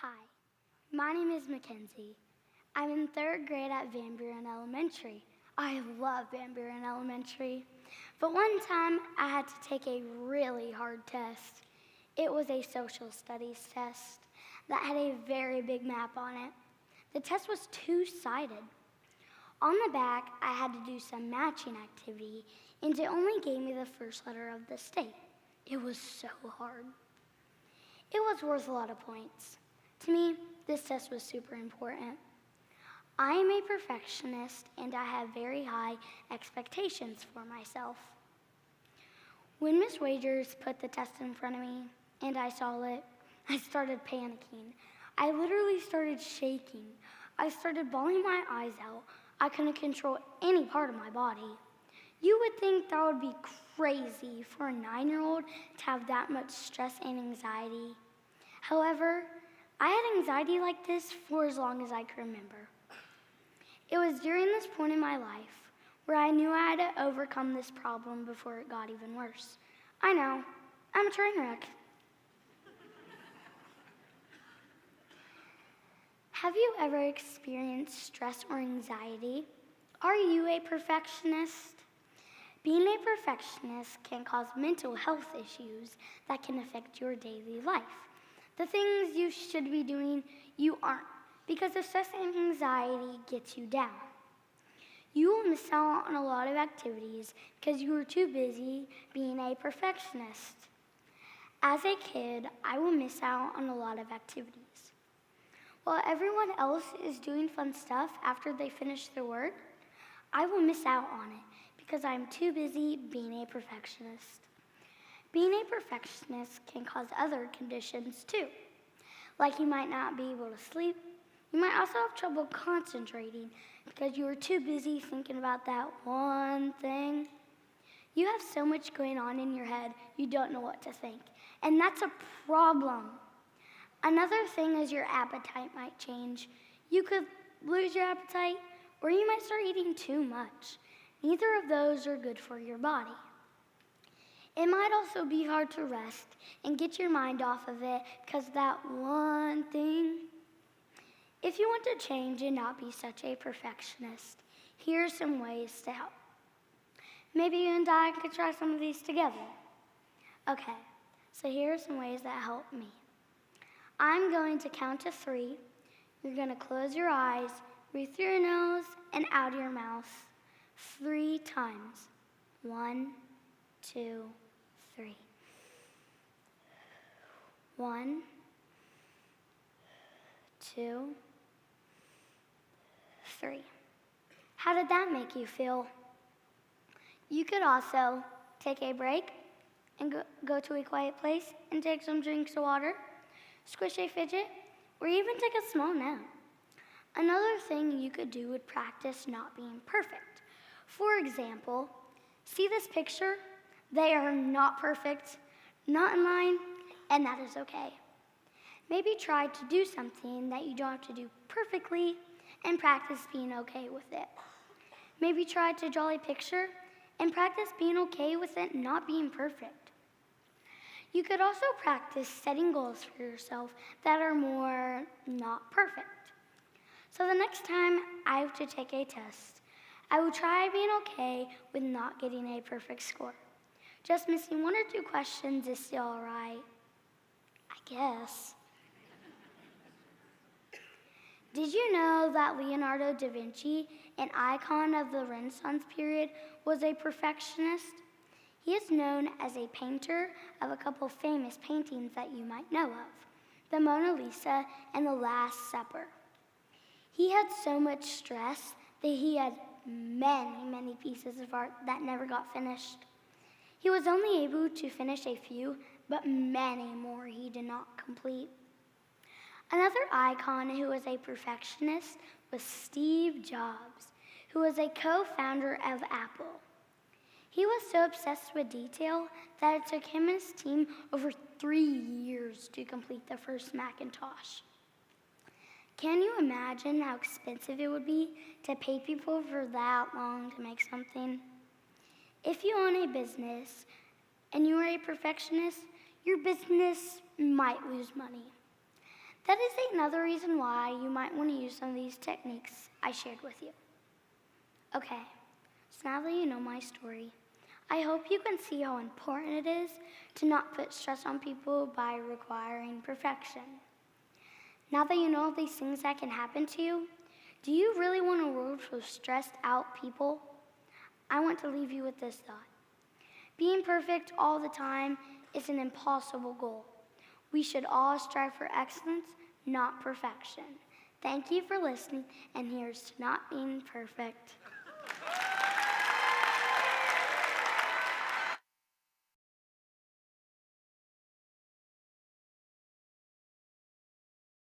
Hi, my name is Mackenzie. I'm in third grade at Van Buren Elementary. I love Van Buren Elementary. But one time I had to take a really hard test. It was a social studies test that had a very big map on it. The test was two-sided. On the back, I had to do some matching activity, and it only gave me the first letter of the state. It was so hard. It was worth a lot of points. To me, this test was super important. I am a perfectionist, and I have very high expectations for myself. When Miss Wagers put the test in front of me, and I saw it, I started panicking. I literally started shaking. I started bawling my eyes out. I couldn't control any part of my body. You would think that would be crazy for a 9-year-old to have that much stress and anxiety. However, I had anxiety like this for as long as I can remember. It was during this point in my life where I knew I had to overcome this problem before it got even worse. I know, I'm a train wreck. Have you ever experienced stress or anxiety? Are you a perfectionist? Being a perfectionist can cause mental health issues that can affect your daily life. The things you should be doing, you aren't, because the stress and anxiety gets you down. You will miss out on a lot of activities because you were too busy being a perfectionist. As a kid, I will miss out on a lot of activities. While everyone else is doing fun stuff after they finish their work, I will miss out on it because I'm too busy being a perfectionist. Being a perfectionist can cause other conditions too, like you might not be able to sleep. You might also have trouble concentrating because you are too busy thinking about that one thing. You have so much going on in your head, you don't know what to think, and that's a problem. Another thing is your appetite might change. You could lose your appetite, or you might start eating too much. Neither of those are good for your body. It might also be hard to rest and get your mind off of it because that one thing. If you want to change and not be such a perfectionist, here are some ways to help. Maybe you and I could try some of these together. Okay, so here are some ways that help me. I'm going to count to 3. You're going to close your eyes, breathe through your nose and out of your mouth 3 times. 1, 2, 3. 1, 2, 3. How did that make you feel? You could also take a break and go to a quiet place and take some drinks of water, squish a fidget, or even take a small nap. Another thing you could do would practice not being perfect. For example, see this picture? They are not perfect, not in line, and that is okay. Maybe try to do something that you don't have to do perfectly and practice being okay with it. Maybe try to draw a picture and practice being okay with it not being perfect. You could also practice setting goals for yourself that are more not perfect. So the next time I have to take a test, I will try being okay with not getting a perfect score. Just missing 1 or 2 questions is still all right, I guess. Did you know that Leonardo da Vinci, an icon of the Renaissance period, was a perfectionist? He is known as a painter of a couple famous paintings that you might know of, the Mona Lisa and the Last Supper. He had so much stress that he had many pieces of art that never got finished. He was only able to finish a few, but many more he did not complete. Another icon who was a perfectionist was Steve Jobs, who was a co-founder of Apple. He was so obsessed with detail that it took him and his team over 3 years to complete the first Macintosh. Can you imagine how expensive it would be to pay people for that long to make something? If you own a business and you are a perfectionist, your business might lose money. That is another reason why you might want to use some of these techniques I shared with you. Okay, so now that you know my story, I hope you can see how important it is to not put stress on people by requiring perfection. Now that you know all these things that can happen to you, do you really want a world full of stressed out people? I want to leave you with this thought. Being perfect all the time is an impossible goal. We should all strive for excellence, not perfection. Thank you for listening, and here's to not being perfect.